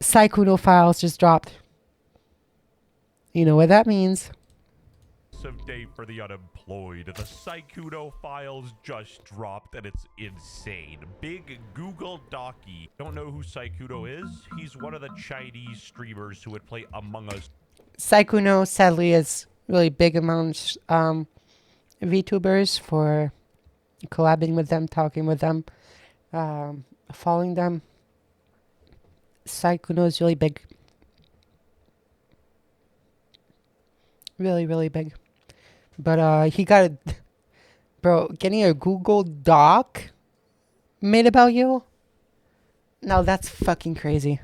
Sykuno files just dropped. You know what that means. Day for the unemployed. The Sykuno files just dropped and it's insane. Big Google Docky. Don't know who Sykuno is? He's one of the Chinese streamers who would play Among Us. Sykuno sadly is really big amongst VTubers for collabing with them, talking with them, following them. Sykuno is really big. Really, really big. But he got a... Bro, getting a Google Doc made about you? Now that's fucking crazy.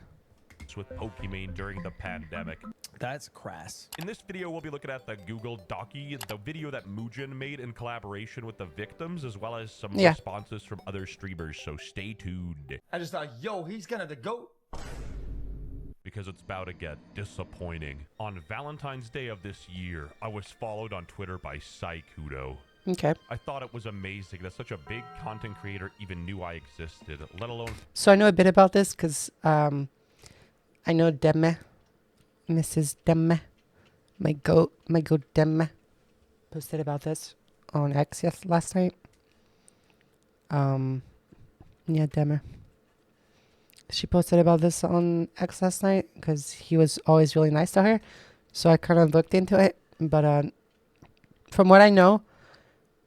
With Pokimane during the pandemic. That's crass. In this video, we'll be looking at the Google Docky, the video that Muujin made in collaboration with the victims, as well as some responses from other streamers, so stay tuned. I just thought, yo, he's gonna the GOAT. Because it's about to get disappointing. On Valentine's Day of this year, I was followed on Twitter by Sykuno. Okay. I thought it was amazing that such a big content creator even knew I existed, let alone... So I know a bit about this because I know Demme, Mrs. Demme, my goat Demme, posted about this on X last night. Yeah, Demme. She posted about this on X last night because he was always really nice to her. So I kind of looked into it. But from what I know,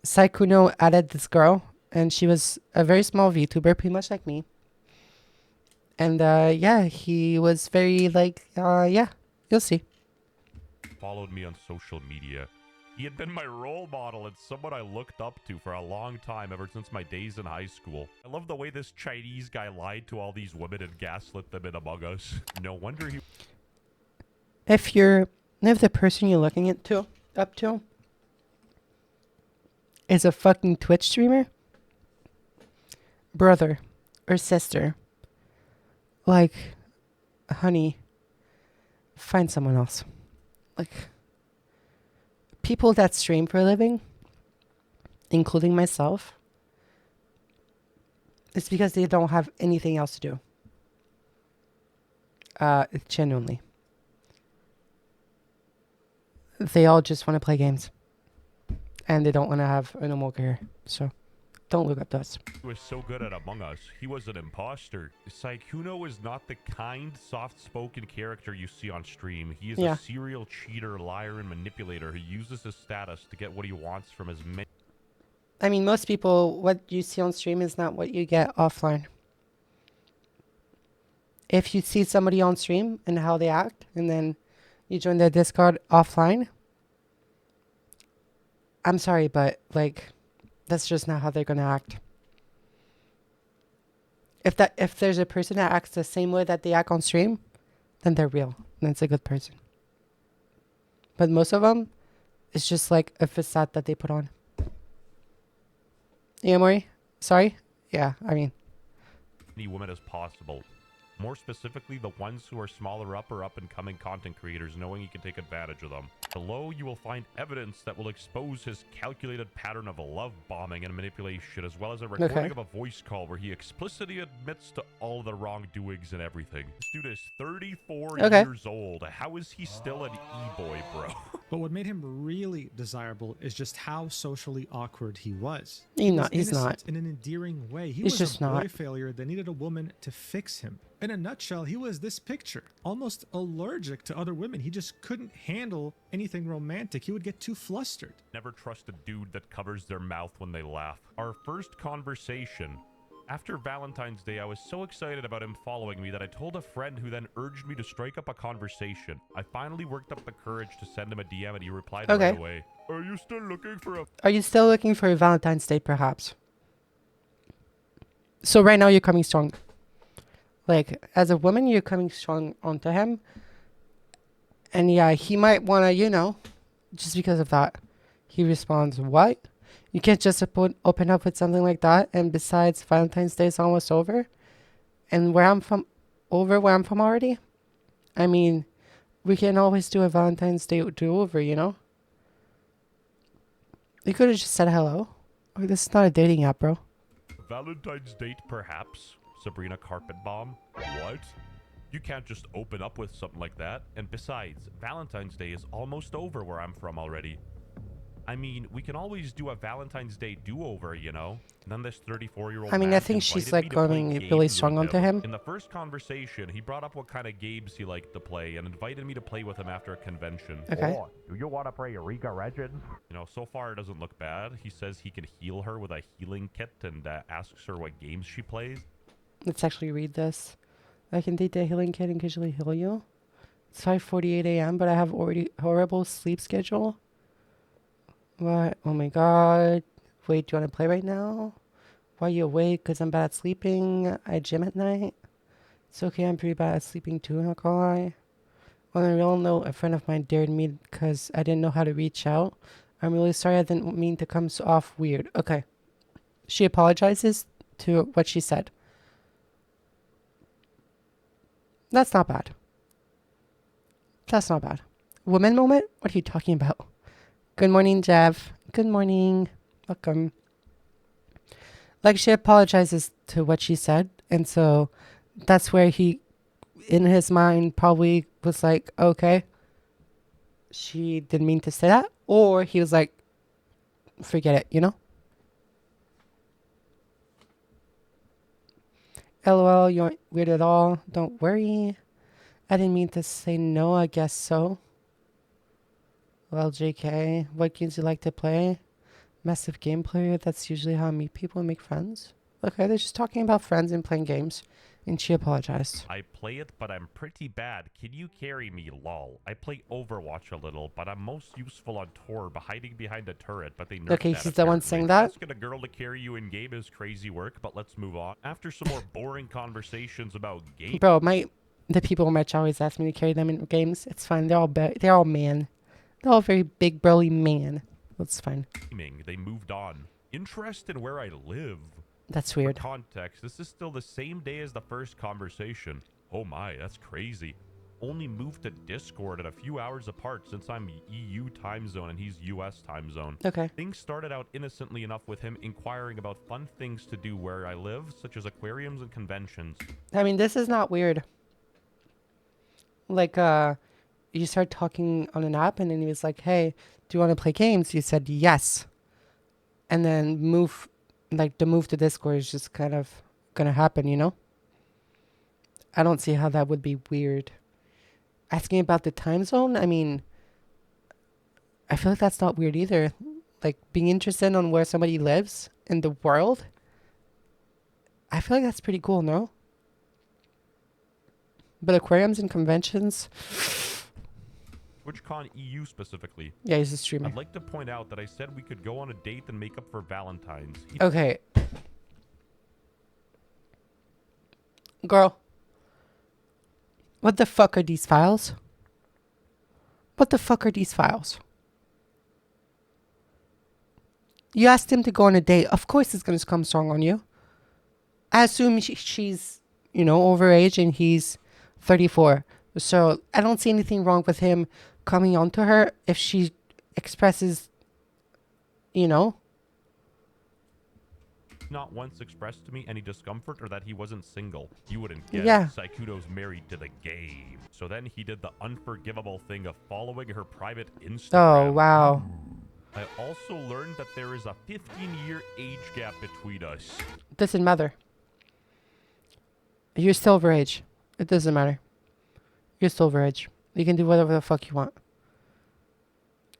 Sykuno added this girl. And she was a very small VTuber, pretty much like me. And yeah, he was very like, yeah, you'll see. Followed me on social media. He had been my role model and someone I looked up to for a long time, ever since my days in high school. I love the way this Chinese guy lied to all these women and gaslit them in Among Us. No wonder he... If the person you're looking up to is a fucking Twitch streamer, brother or sister, like, honey, find someone else. Like, people that stream for a living, including myself, it's because they don't have anything else to do. Genuinely. They all just want to play games. And they don't want to have a normal career. So, don't look up to us. He was so good at Among Us. He was an imposter. Sykuno is not the kind, soft-spoken character you see on stream. He is a serial cheater, liar, and manipulator who uses his status to get what he wants from his many... I mean, most people, what you see on stream is not what you get offline. If you see somebody on stream and how they act, and then you join their Discord offline, I'm sorry, but, like... That's just not how they're gonna act. If there's a person that acts the same way that they act on stream, then they're real. And it's a good person. But most of them, it's just like a facade that they put on. Yeah, Mori? Sorry? Yeah, I mean. Many women as possible. More specifically, the ones who are smaller up or up-and-coming content creators, knowing he can take advantage of them. Below, you will find evidence that will expose his calculated pattern of love bombing and manipulation, as well as a recording of a voice call where he explicitly admits to all the wrongdoings and everything. This dude is 34 years old. How is he still an e-boy, bro? But what made him really desirable is just how socially awkward he was. He's not. In an endearing way. He was just a boy failure that needed a woman to fix him. In a nutshell, he was this picture. Almost allergic to other women. He just couldn't handle anything romantic. He would get too flustered. Never trust a dude that covers their mouth when they laugh. Our first conversation. After Valentine's Day, I was so excited about him following me that I told a friend who then urged me to strike up a conversation. I finally worked up the courage to send him a DM and he replied right away. Are you still looking for a Valentine's Day, perhaps? So right now you're coming strong. Like, as a woman, you're coming strong onto him. And yeah, he might want to, you know, just because of that. He responds, what? You can't just open up with something like that. And besides, Valentine's Day is almost over. And where I'm from already. I mean, we can always do a Valentine's Day do-over, you know? You could have just said hello. Or this is not a dating app, bro. Valentine's date, perhaps? Sabrina Carpet Bomb? What? You can't just open up with something like that. And besides, Valentine's Day is almost over where I'm from already. I mean, we can always do a Valentine's Day do-over, you know? And then this 34-year-old I mean, man I think she's invited like me to play going really games strong with onto him. In the first conversation, he brought up what kind of games he liked to play and invited me to play with him after a convention. Okay. Oh, do you want to play Eureka Legends? You know, so far it doesn't look bad. He says he can heal her with a healing kit and asks her what games she plays. Let's actually read this. I can date the healing kit and occasionally heal you. It's 5:48 a.m., but I have already horrible sleep schedule. What? Oh my god. Wait, do you want to play right now? Why are you awake? Because I'm bad at sleeping. I gym at night. It's okay, I'm pretty bad at sleeping too, not gonna lie. On a real note, a friend of mine dared me because I didn't know how to reach out. I'm really sorry, I didn't mean to come off weird. Okay. She apologizes to what she said. That's not bad. That's not bad. Woman moment? What are you talking about? Good morning, Jeff. Good morning. Welcome. Like, she apologizes to what she said. And so that's where he, in his mind, probably was like, okay, she didn't mean to say that. Or he was like, forget it, you know? LOL, you aren't weird at all. Don't worry. I didn't mean to say no, I guess so. Well, JK, what games do you like to play? Massive game player. That's usually how I meet people and make friends. Okay, they're just talking about friends and playing games. And she apologized. I play it, but I'm pretty bad. Can you carry me, lol? I play Overwatch a little, but I'm most useful on Torb, hiding behind a turret, but they nerfed Okay, that, he's the one apparently. saying that? Asking a girl to carry you in game is crazy work, but let's move on. After some more boring conversations about games, Bro, the people in my chat always ask me to carry them in games. It's fine. They're all man. They're all very big, burly man. That's fine. they moved on. Interest in where I live. That's weird. For context, this is still the same day as the first conversation. Oh my, that's crazy. Only moved to Discord at a few hours apart since I'm EU time zone and he's US time zone. Okay. Things started out innocently enough with him inquiring about fun things to do where I live, such as aquariums and conventions. I mean, this is not weird. Like, you start talking on an app and then he was like, hey, do you want to play games? You said yes. And then the move to Discord is just kind of gonna happen, you know? I don't see how that would be weird. Asking about the time zone, I mean, I feel like that's not weird either. Like, being interested on where somebody lives in the world, I feel like that's pretty cool, no? But aquariums and conventions, TwitchCon EU specifically. yeah, he's a streamer. I'd like to point out that I said we could go on a date and make up for Valentine's. Okay. Girl. What the fuck are these files? What the fuck are these files? You asked him to go on a date. Of course it's going to come strong on you. I assume she's, overage and he's 34. So I don't see anything wrong with him coming on to her if she expresses, Not once expressed to me any discomfort or that he wasn't single. You wouldn't get Yeah. it. Sykuno's married to the game. So then he did the unforgivable thing of following her private Instagram. Oh, wow. I also learned that there is a 15-year age gap between us. Doesn't matter. You're still overage. It doesn't matter. You're still overage. You can do whatever the fuck you want.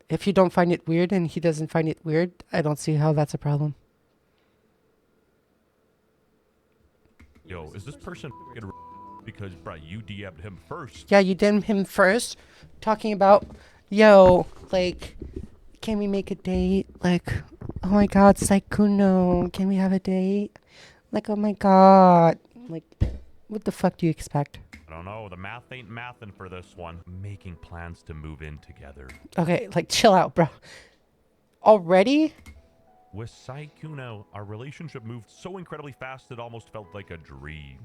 If you don't find it weird and he doesn't find it weird, I don't see how that's a problem. Yo, is this person f***ing because, bruh, you DM'd him first? Yeah, you did him first. Talking about, yo, like, can we make a date? Like, oh my god, Sykuno, can we have a date? Like, oh my god. Like, what the fuck do you expect? I don't know. The math ain't mathin' for this one. Making plans to move in together. Okay, like, chill out, bro. Already? With Sykuno, our relationship moved so incredibly fast it almost felt like a dream.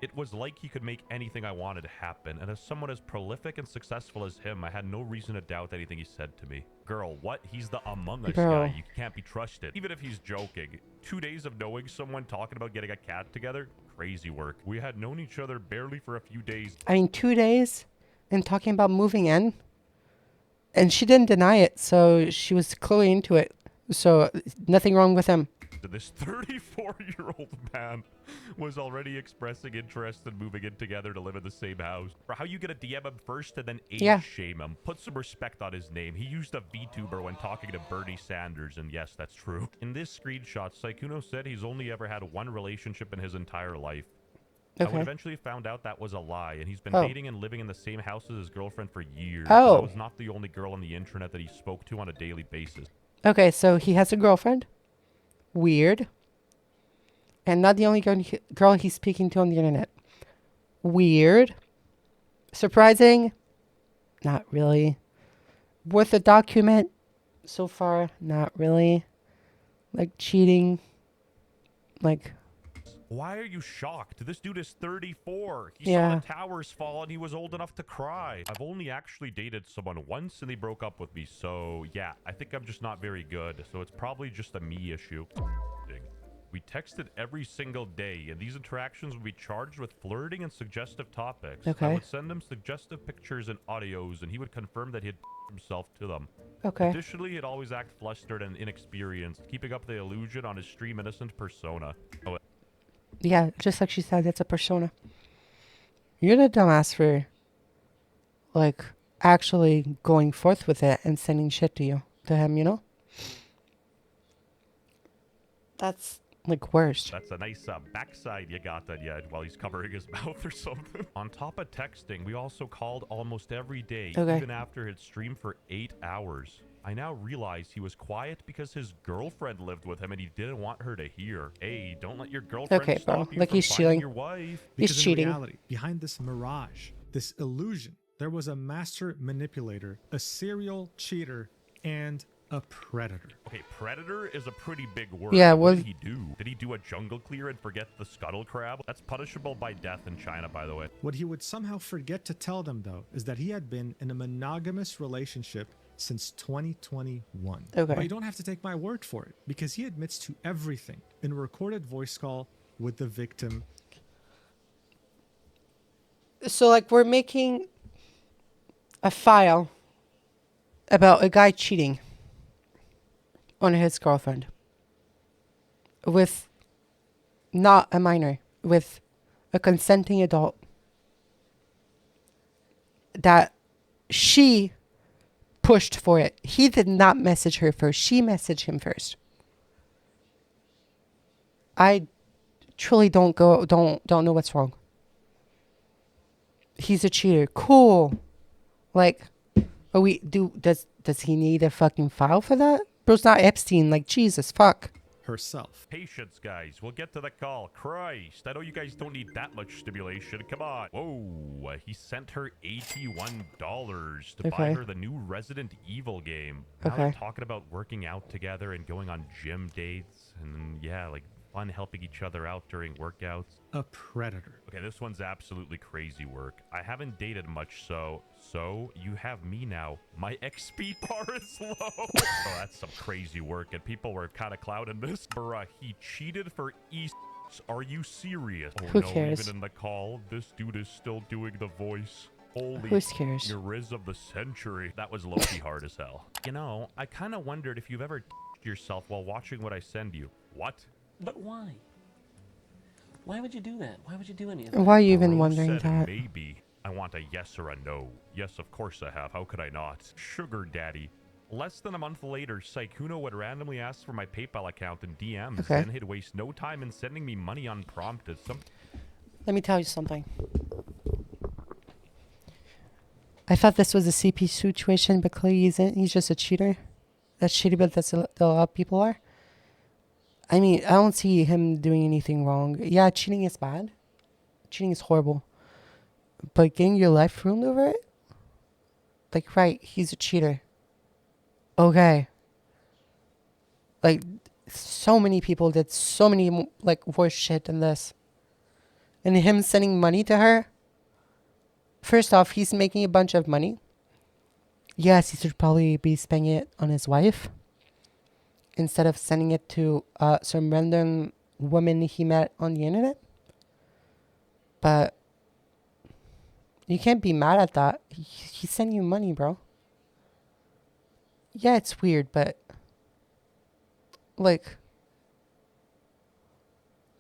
It was like he could make anything I wanted happen, and as someone as prolific and successful as him, I had no reason to doubt anything he said to me. Girl, what? He's the Among Us Bro. guy. You can't be trusted. Even if he's joking. 2 days of knowing someone talking about getting a cat together? crazy work. We had known each other barely for a few days. I mean, 2 days and talking about moving in. And she didn't deny it, so she was clearly into it. So nothing wrong with him. This 34-year-old man was already expressing interest in moving in together to live in the same house. For how you get a DM him first and then age shame him. Put some respect on his name. He used a VTuber when talking to Bernie Sanders, and yes, that's true. In this screenshot, Sykuno said he's only ever had one relationship in his entire life. I would eventually found out that was a lie, and he's been dating and living in the same house as his girlfriend for years. So that was not the only girl on the internet that he spoke to on a daily basis. Okay, so he has a girlfriend. Weird. And not the only girl he's speaking to on the internet. Weird. Surprising? Not really. Worth a document? So far, not really. Like cheating. Like... Why are you shocked? This dude is 34. He saw the towers fall and he was old enough to cry. I've only actually dated someone once and they broke up with me. So yeah, I think I'm just not very good. So it's probably just a me issue. We texted every single day, and these interactions would be charged with flirting and suggestive topics. I would send him suggestive pictures and audios, and he would confirm that he'd himself to them. Additionally, he'd always act flustered and inexperienced, keeping up the illusion on his stream innocent persona. Yeah, just like she said, it's a persona. You're the dumbass for, like, actually going forth with it and sending shit to him, you know? That's, like, worst. That's a nice backside you got that yet while he's covering his mouth or something. On top of texting, we also called almost every day, even after he'd streamed for 8 hours. I now realize he was quiet because his girlfriend lived with him and he didn't want her to hear. Hey, don't let your girlfriend stop you from finding your wife. Because in reality, behind this mirage, this illusion, there was a master manipulator, a serial cheater, and a predator. Okay, predator is a pretty big word. Yeah, what did he do? Did he do a jungle clear and forget the scuttle crab? That's punishable by death in China, by the way. What he would somehow forget to tell them, though, is that he had been in a monogamous relationship since 2021. But you don't have to take my word for it, because he admits to everything in a recorded voice call with the victim. So, like, we're making a file about a guy cheating on his girlfriend with not a minor, with a consenting adult that she pushed for it. He did not message her first. She messaged him first. I truly don't know what's wrong. He's a cheater. Cool. Like, does he need a fucking file for that? Bro's not Epstein. Like, Jesus, fuck. Herself. Patience, guys. We'll get to the call. Christ, I know you guys don't need that much stimulation. Come on. Whoa, he sent her $81 to buy her the new Resident Evil game. Now they're talking about working out together and going on gym dates. And yeah, like fun helping each other out during workouts. A predator. Okay, this one's absolutely crazy work. I haven't dated much, so you have me now. My XP bar is low. Oh, that's some crazy work, and people were kind of clouding this. Bruh, he cheated for Are you serious? Oh, Who cares? Even in the call, this dude is still doing the voice. Holy Who cares? Your Riz of the century. That was low-key hard as hell. You know, I kind of wondered if you've ever yourself while watching what I send you. What? But why? Why would you do that? Why would you do any of that? Why are you even Bro wondering said that? maybe. I want a yes or a no. Yes, of course I have. How could I not? Sugar daddy. Less than a month later, Sykuno would randomly ask for my PayPal account in DMs. Then he'd waste no time in sending me money unprompted. Let me tell you something. I thought this was a CP situation, but clearly he isn't. He's just a cheater. That's shitty, but that's a lot of people are. I mean, I don't see him doing anything wrong. Yeah, cheating is bad. Cheating is horrible. But getting your life ruined over it? Like, right, he's a cheater. Okay. Like, so many people did so many, like, worse shit than this. And him sending money to her? First off, he's making a bunch of money. Yes, he should probably be spending it on his wife instead of sending it to some random woman he met on the internet. But you can't be mad at that. He sent you money, bro. Yeah, it's weird, but like,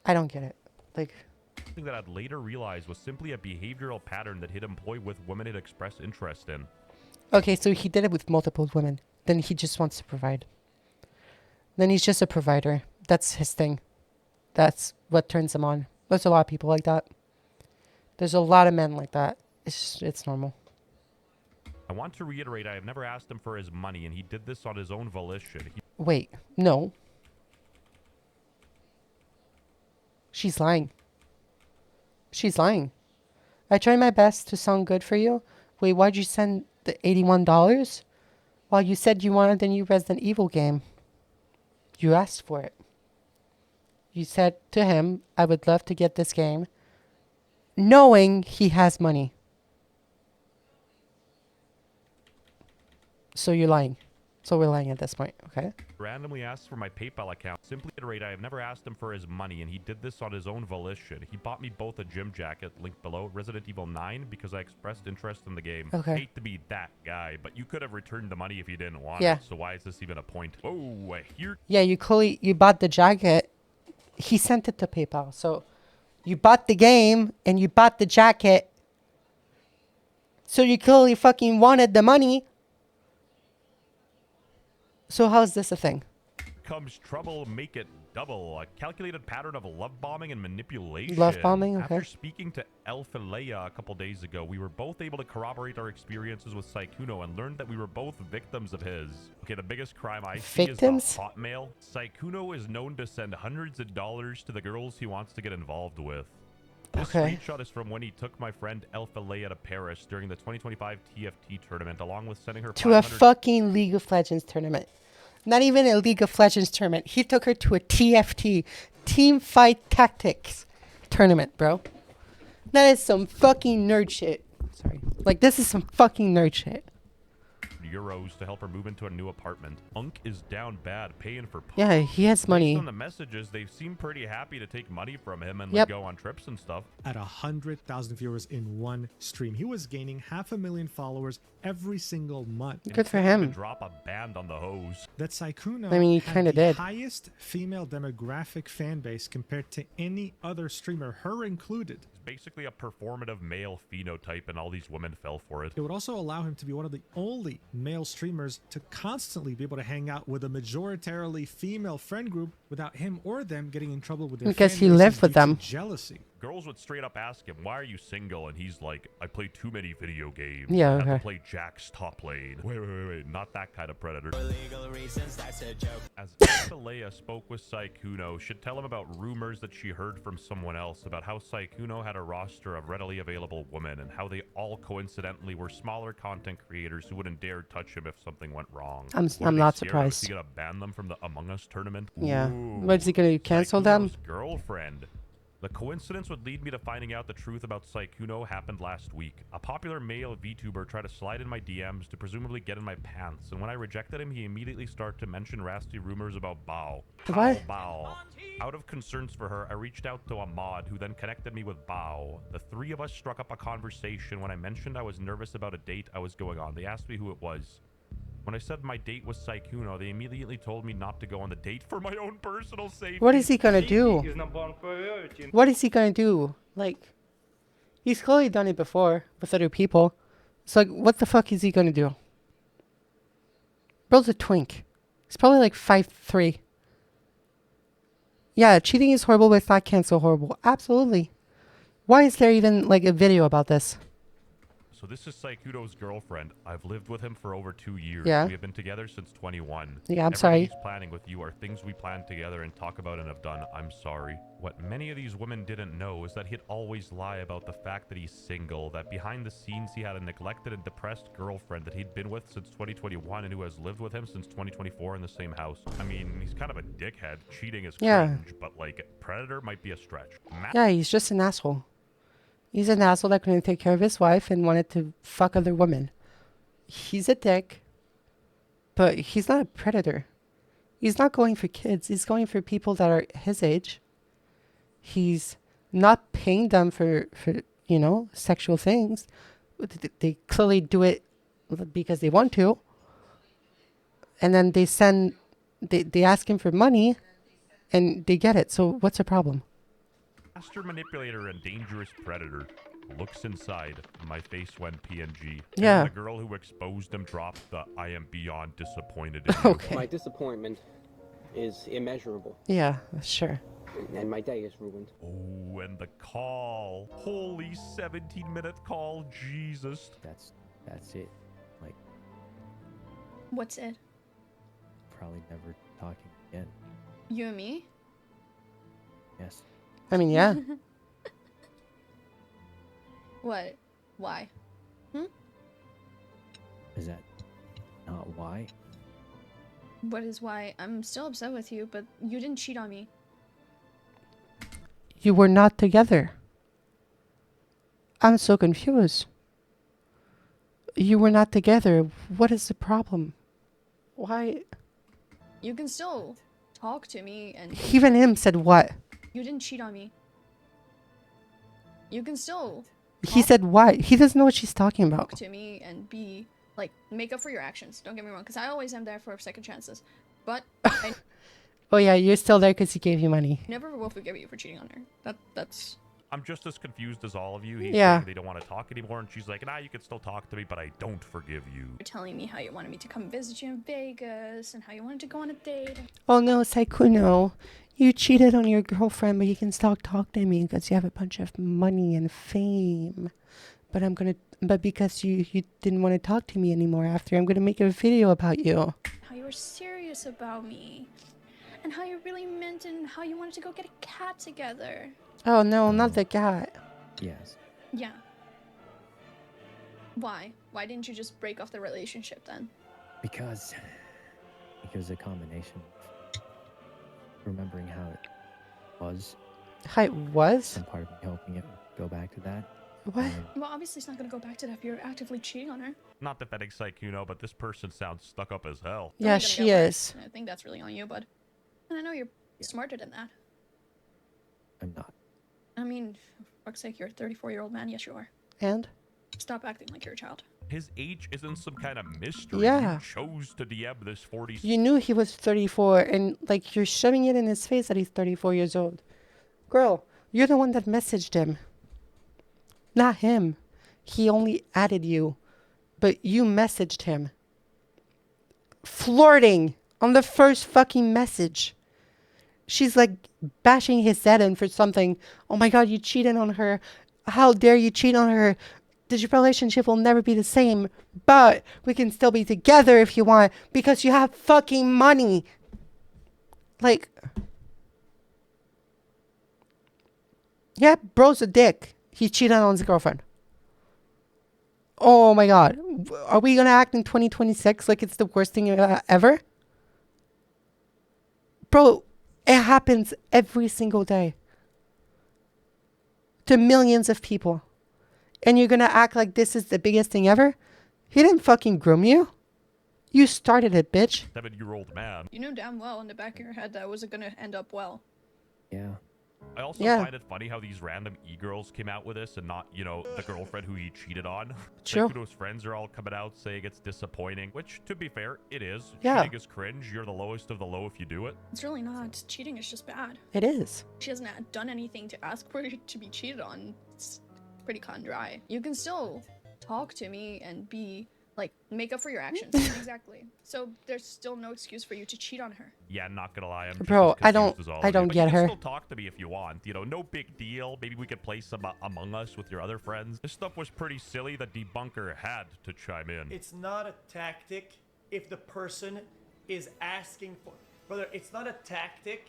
I don't get it. Like, something that I'd later realize was simply a behavioral pattern that he'd employ with women he'd expressed interest in. okay, so he did it with multiple women. Then he just wants to provide. Then he's just a provider. That's his thing. That's what turns him on. There's a lot of people like that. There's a lot of men like that. It's normal. I want to reiterate, I have never asked him for his money, and he did this on his own volition. Wait, no. She's lying. She's lying. I tried my best to sound good for you. Wait, why'd you send the $81? Well, you said you wanted the new Resident Evil game. You asked for it. You said to him, I would love to get this game, knowing he has money. So you're lying. So we're lying at this point, okay? Randomly asked for my PayPal account. Simply reiterate, I have never asked him for his money, and he did this on his own volition. He bought me both a gym jacket, linked below, Resident Evil 9, because I expressed interest in the game. Okay. Hate to be that guy, but you could have returned the money if you didn't want Yeah. it, so why is this even a point? Oh, here. Yeah, you bought the jacket. He sent it to PayPal. So you bought the game and you bought the jacket. So you clearly fucking wanted the money. So how's this a thing? Comes trouble, make it double. A calculated pattern of love bombing and manipulation. Love bombing, okay. After speaking to Alphalea a couple days ago, we were both able to corroborate our experiences with Sykuno and learned that we were both victims of his. Okay, the biggest crime I see Victims? is the hotmail. Sykuno is known to send hundreds of dollars to the girls he wants to get involved with. This Okay. screenshot is from when he took my friend Alphalea to Paris during the 2025 TFT tournament, along with sending her To a 500 fucking League of Legends tournament. Not even a League of Legends tournament. He took her to a TFT, Team Fight Tactics tournament, bro. That is some fucking nerd shit. Sorry. Like, this is some fucking nerd shit. euros to help her move into a new apartment. Unk is down bad, paying for Yeah, he has money. Based on the messages, they seem pretty happy to take money from him and Yep. like, go on trips and stuff. At 100,000 viewers in one stream, he was gaining 500,000 followers every single month. Good for To him. drop a band on the hose. That Sykuno I mean, he had kinda the did. highest female demographic fan base compared to any other streamer, her included. It's basically a performative male phenotype, and all these women fell for it. It would also allow him to be one of the only male streamers to constantly be able to hang out with a majoritarily female friend group without him or them getting in trouble with their Because fan he bases lived with due to them. jealousy. Girls would straight up ask him, why are you single? And he's like, I play too many video games. Yeah, I have okay. to play Jack's top lane. Wait. Not that kind of predator. For legal reasons, that's a joke. As Alphalea spoke with Sykuno, she'd tell him about rumors that she heard from someone else about how Sykuno had a roster of readily available women and how they all coincidentally were smaller content creators who wouldn't dare touch him if something went wrong. I'm What, are they not scared? surprised. Is he gonna ban them from the Among Us tournament? Yeah. Ooh. What, is he gonna cancel them? Sykuno's girlfriend. The coincidence would lead me to finding out the truth about Sykuno happened last week. A popular male VTuber tried to slide in my DMs to presumably get in my pants, and when I rejected him, he immediately started to mention nasty rumors about Bao. What? Bao. Out of concerns for her, I reached out to a mod who then connected me with Bao. The three of us struck up a conversation when I mentioned I was nervous about a date I was going on. They asked me who it was. When I said my date was Sykuno, they immediately told me not to go on the date for my own personal safety. What is he gonna do? What is he gonna do? Like, he's clearly done it before with other people. It's like, what the fuck is he gonna do? Bro's a twink. He's probably like 5'3". Yeah, cheating is horrible, but it's not cancel horrible. Absolutely. Why is there even like a video about this? So this is Sykuno's girlfriend. I've lived with him for over 2 years. Yeah. We have been together since 21. Yeah, I'm Everything sorry. he's planning with you are things we planned together and talk about and have done. I'm sorry. What many of these women didn't know is that he'd always lie about the fact that he's single, that behind the scenes he had a neglected and depressed girlfriend that he'd been with since 2021 and who has lived with him since 2024 in the same house. I mean, he's kind of a dickhead. Cheating is Yeah. cringe, but like, predator might be a stretch. Yeah, he's just an asshole. He's an asshole that couldn't take care of his wife and wanted to fuck other women. He's a dick, but he's not a predator. He's not going for kids. He's going for people that are his age. He's not paying them for sexual things. They clearly do it because they want to. And then they ask him for money and they get it. So what's the problem? Master manipulator and dangerous predator looks inside. My face went PNG. Yeah. And the girl who exposed him dropped the I am beyond disappointed in you. Okay. My disappointment is immeasurable, Yeah, sure. and my day is ruined. Oh, and the call. Holy 17-minute call. Jesus. That's it. Like, What's it? probably never talking again. You and me? Yes. I mean, yeah. What? Why? Is that not why? What is why? I'm still upset with you, but you didn't cheat on me. You were not together. I'm so confused. You were not together. What is the problem? Why? You can still talk to me and Even him said what? you didn't cheat on me. You can still He said what? He doesn't know what she's talking about. talk to me and be like, make up for your actions. Don't get me wrong, because I always am there for second chances. But I Oh yeah, you're still there because he gave you money. never will forgive you for cheating on her. That's I'm just as confused as all of you. He's Yeah. saying they don't want to talk anymore, and she's like, nah, you can still talk to me, but I don't forgive you. you're telling me how you wanted me to come visit you in Vegas and how you wanted to go on a date. Oh no, Sykuno. You cheated on your girlfriend, but you can still talk to me because you have a bunch of money and fame. But because you didn't want to talk to me anymore after, I'm gonna make a video about you. How you were serious about me. And how you really meant and how you wanted to go get a cat together. Oh no, not the cat. Yes. Yeah. Why? Why didn't you just break off the relationship then? Because a combination of remembering how it was How it was? and part of me helping it go back to that. What? and Well, obviously it's not going to go back to that if you're actively cheating on her. Not defending Sykuno, but this person sounds stuck up as hell. It's only Yeah, gonna she get worse. is. I think that's really on you, bud. And I know you're smarter than that. I'm not. I mean, for fuck's sake, you're a 34-year-old man. Yes, you are. And? Stop acting like you're a child. His age isn't some kind of mystery. Yeah. You chose to DM this 40. You knew he was 34, and like you're shoving it in his face that he's 34 years old. Girl, you're the one that messaged him. Not him. He only added you, but you messaged him. Flirting on the first fucking message. She's like bashing his head in for something. Oh my god, you cheated on her. How dare you cheat on her? This relationship will never be the same, but we can still be together if you want because you have fucking money. Like, yeah, bro's a dick. He cheated on his girlfriend. Oh my god. Are we gonna act in 2026 like it's the worst thing ever? Bro, it happens every single day. To millions of people. And you're gonna act like this is the biggest thing ever? He didn't fucking groom you. You started it, bitch. 7-year-old man. You knew damn well in the back of your head that it wasn't going to end up well. Yeah. I also Yeah. find it funny how these random e-girls came out with this and not, the girlfriend who he cheated on. True. Sykuno's friends are all coming out saying it's disappointing, which, to be fair, it is. Yeah. Cheating is cringe. You're the lowest of the low if you do it. It's really not. Cheating is just bad. It is. She hasn't done anything to ask for it to be cheated on. It's pretty cut and dry. You can still talk to me and be like, make up for your actions. Exactly. So there's still no excuse for you to cheat on her. Yeah, not gonna lie. I'm Bro, just as I don't- confused as all I of you. don't But get you can her. Still talk to me if you want. No big deal. Maybe we could play some Among Us with your other friends. This stuff was pretty silly. The debunker had to chime in. It's not a tactic if the person is asking for... Brother, it's not a tactic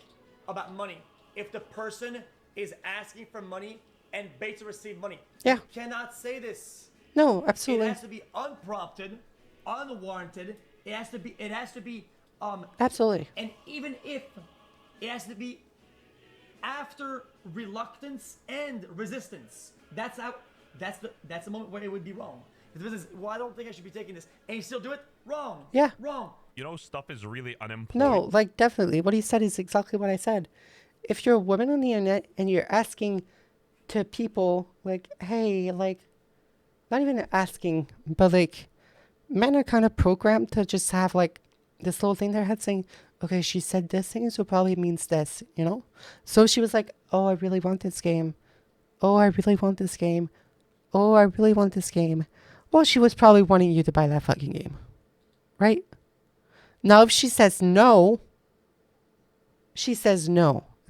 about money. If the person is asking for money and begs to receive money. Yeah. You cannot say this. No, It absolutely. has to be unprompted, unwarranted. It has to be Absolutely. and even if it has to be after reluctance and resistance. That's the moment where it would be wrong. If the business, well, I don't think I should be taking this, and you still do it, wrong. Yeah. Wrong. Stuff is really unemployed. No, like definitely. What he said is exactly what I said. If you're a woman on the internet and you're asking to people like, hey, like, not even asking, but like, men are kind of programmed to just have like this little thing in their head saying, okay, she said this thing, so probably means this, you know? So she was like, oh, I really want this game. Oh, I really want this game. Oh, I really want this game. Well, she was probably wanting you to buy that fucking game. Right? Now, if she says no,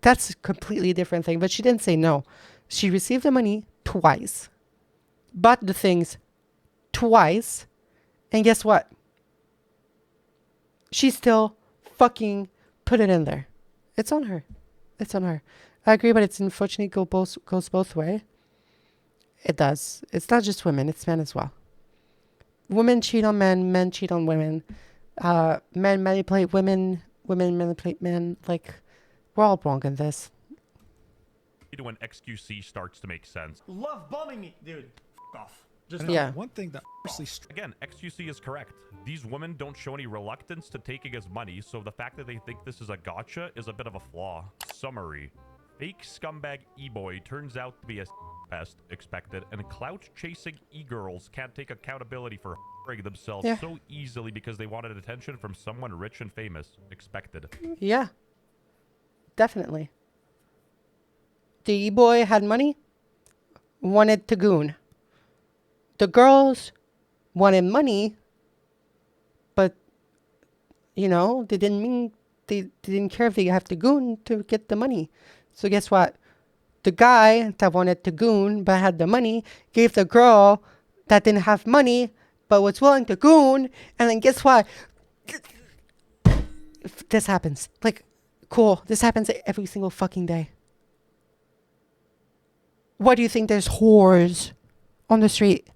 that's a completely different thing. But she didn't say no. She received the money twice, bought the things twice, and guess what? She still fucking put it in there. It's on her. It's on her. I agree, but it's unfortunately goes both ways. It does. It's not just women, it's men as well. Women cheat on men, men cheat on women. Men manipulate women, women manipulate men. Like, we're all wrong in this. When XQC starts to make sense. Love bombing me, dude. F off. Just yeah. One thing that again, XQC is correct. These women don't show any reluctance to taking his money, so the fact that they think this is a gotcha is a bit of a flaw. Summary. Fake scumbag e-boy turns out to be a pest expected, and clout-chasing e-girls can't take accountability for themselves so easily because they wanted attention from someone rich and famous expected. Yeah. Definitely. The e-boy had money, wanted to goon. The girls wanted money, but, you know, they didn't care if they have to goon to get the money. So guess what? The guy that wanted to goon but had the money gave the girl that didn't have money but was willing to goon, and then guess what? This happens. Like, cool. This happens every single fucking day. Why do you think there's whores on the street?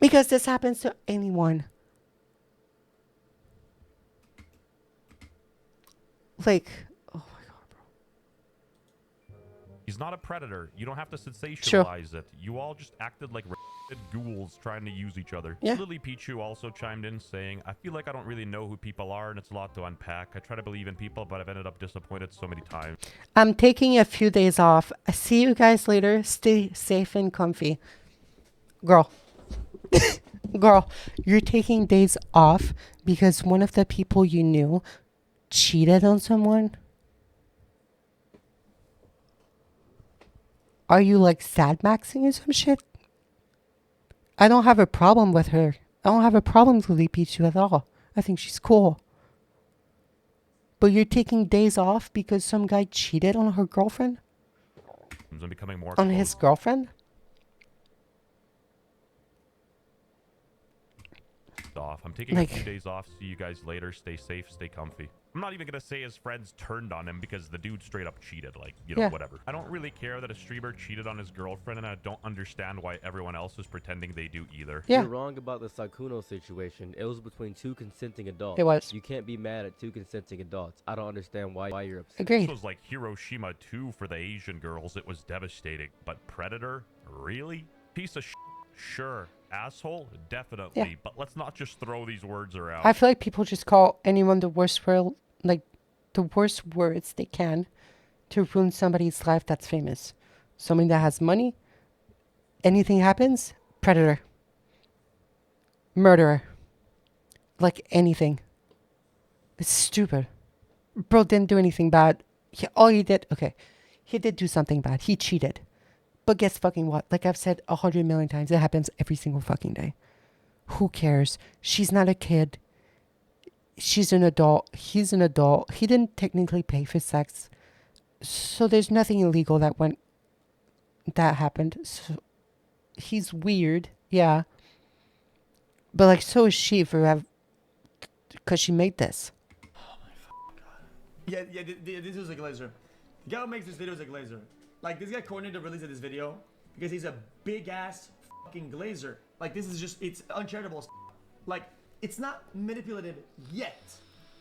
Because this happens to anyone. Like, oh my god, bro. He's not a predator. You don't have to sensationalize it. You all just acted like ghouls trying to use each other. Yeah. Lily Pichu also chimed in saying, I feel like I don't really know who people are and it's a lot to unpack. I try to believe in people, but I've ended up disappointed so many times. I'm taking a few days off. I see you guys later. Stay safe and comfy. Girl. Girl, you're taking days off because one of the people you knew cheated on someone? Are you like sad maxing or some shit? I don't have a problem with her. I don't have a problem with Lily Pichu at all. I think she's cool. But you're taking days off because some guy cheated on her girlfriend? I'm becoming more on his girlfriend? Off. I'm taking a few days off. See you guys later. Stay safe. Stay comfy. I'm not even going to say his friends turned on him because the dude straight up cheated. Like, you know, whatever. I don't really care that a streamer cheated on his girlfriend, and I don't understand why everyone else is pretending they do either. You're wrong about the Sykuno situation. It was between two consenting adults. It was. You can't be mad at two consenting adults. I don't understand why you're upset. Agreed. This was like Hiroshima 2 for the Asian girls. It was devastating. But Predator? Really? Piece of shit? Sure. Asshole? Definitely. Yeah. But let's not just throw these words around. I feel like people just call anyone the worst word, like the worst words they can to ruin somebody's life that's famous. Somebody that has money, anything happens, predator. Murderer. Like anything. It's stupid. Bro didn't do anything bad. He did do something bad. He cheated. But guess fucking what? Like I've said 100 million times, it happens every single fucking day. Who cares? She's not a kid. She's an adult. He's an adult. He didn't technically pay for sex. So there's nothing illegal that happened. So he's weird. Yeah. But like, so is she because she made this. Oh my god. Yeah, this is a glazer. The guy who makes this video is a glazer. Like, this guy coordinated the release of this video because he's a big-ass fucking glazer. Like, this is just, it's uncharitable. Like, it's not manipulative yet.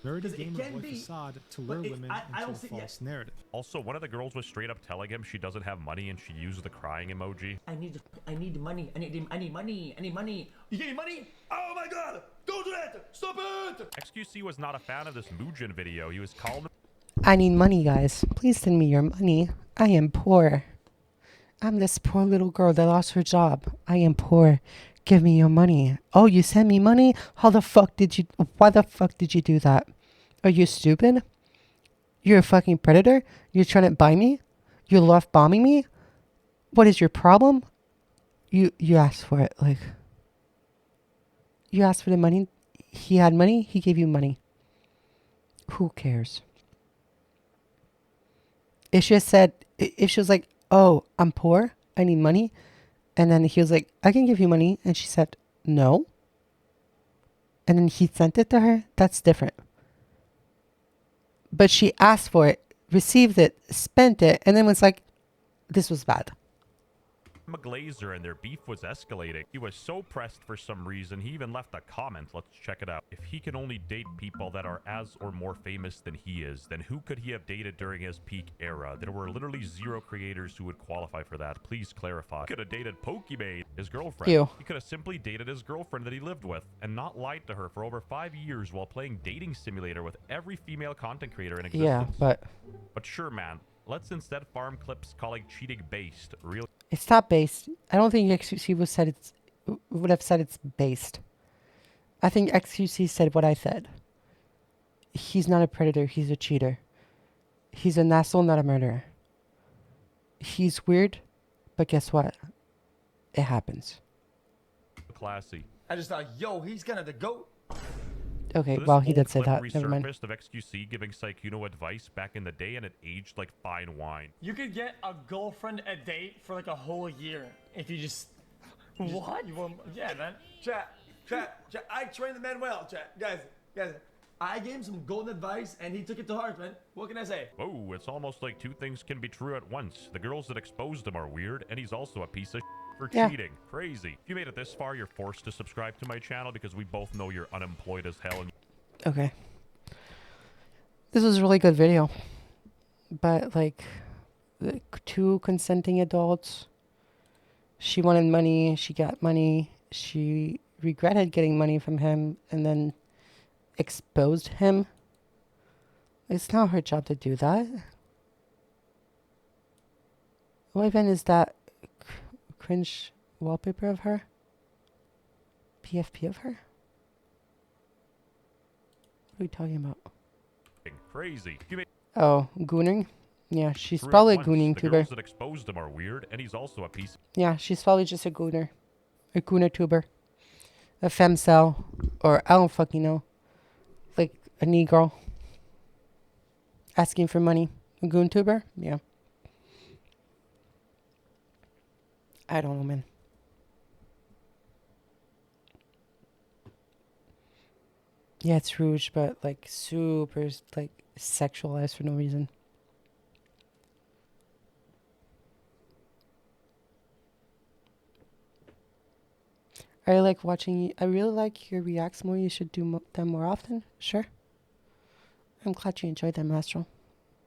Dirty game of facade to lure women into a false narrative. Also, one of the girls was straight up telling him she doesn't have money and she used the crying emoji. I need money. I need money. You getting money? Oh my god! Don't do that! Stop it! XQC was not a fan of this Mujin video. He was calling. I need money, guys. Please send me your money. I am poor. I'm this poor little girl that lost her job. I am poor. Give me your money. Oh, you sent me money? Why the fuck did you do that? Are you stupid? You're a fucking predator? You're trying to buy me? You love bombing me? What is your problem? You asked for it, like. You asked for the money. He had money. He gave you money. Who cares? If she was like, oh, I'm poor, I need money. And then he was like, I can give you money. And she said, no. And then he sent it to her. That's different. But she asked for it, received it, spent it, and then was like, this was bad. a glazer and their beef was escalating. He was so pressed for some reason, he even left a comment. Let's check it out. If he can only date people that are as or more famous than he is, then who could he have dated during his peak era? There were literally 0 creators who would qualify for that. Please clarify. He could have dated Pokimane, his girlfriend. Ew. He could have simply dated his girlfriend that he lived with and not lied to her for over 5 years while playing dating simulator with every female content creator in existence. Yeah, but sure, man. Let's instead farm clips calling cheating based. Really? it's not based. I don't think XQC would have said it's based. I think XQC said what I said. He's not a predator. He's a cheater. He's an asshole, not a murderer. He's weird, but guess what? It happens. Classy. I just thought, yo, he's kind of the GOAT. Okay, So well, this he old did say clip that. Never mind. resurfaced of XQC giving Sykuno advice back in the day, and it aged like fine wine. You could get a girlfriend a date for like a whole year if you just. What? Yeah, man. Chat. I train the man well, chat. Guys. I gave him some golden advice, and he took it to heart, man. What can I say? Oh, it's almost like 2 things can be true at once. The girls that exposed him are weird, and he's also a piece of for cheating. Crazy. If you made it this far, you're forced to subscribe to my channel because we both know you're unemployed as hell. And Okay. This was a really good video. But, like, the 2 consenting adults. She wanted money. She got money. She regretted getting money from him and then exposed him. It's not her job to do that. What even is that cringe wallpaper of her? PFP of her? What are we talking about? crazy. Oh, gooning? Yeah, she's probably a gooning the tuber. girls that exposed him are weird, and he's also a piece. Yeah, she's probably just a gooner. A gooner tuber. A femcel. Or I don't fucking know. Like a Negro. Asking for money. A goon tuber? Yeah. I don't know, man. Yeah, it's Rouge, but like super like sexualized for no reason. I like watching. I really like your reacts more. You should do them more often. Sure. I'm glad you enjoyed them, Astral.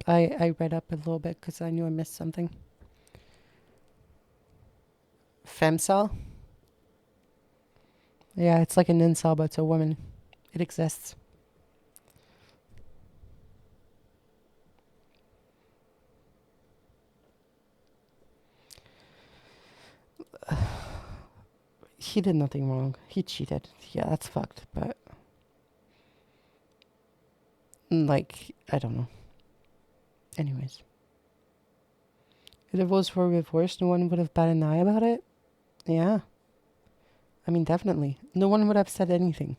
I read up a little bit because I knew I missed something. Femcel? Yeah, it's like an incel, but it's a woman. It exists. He did nothing wrong. He cheated. Yeah, that's fucked, but like, I don't know. Anyways. If it was for reverse, no one would have batted an eye about it? Yeah. I mean, definitely. No one would have said anything.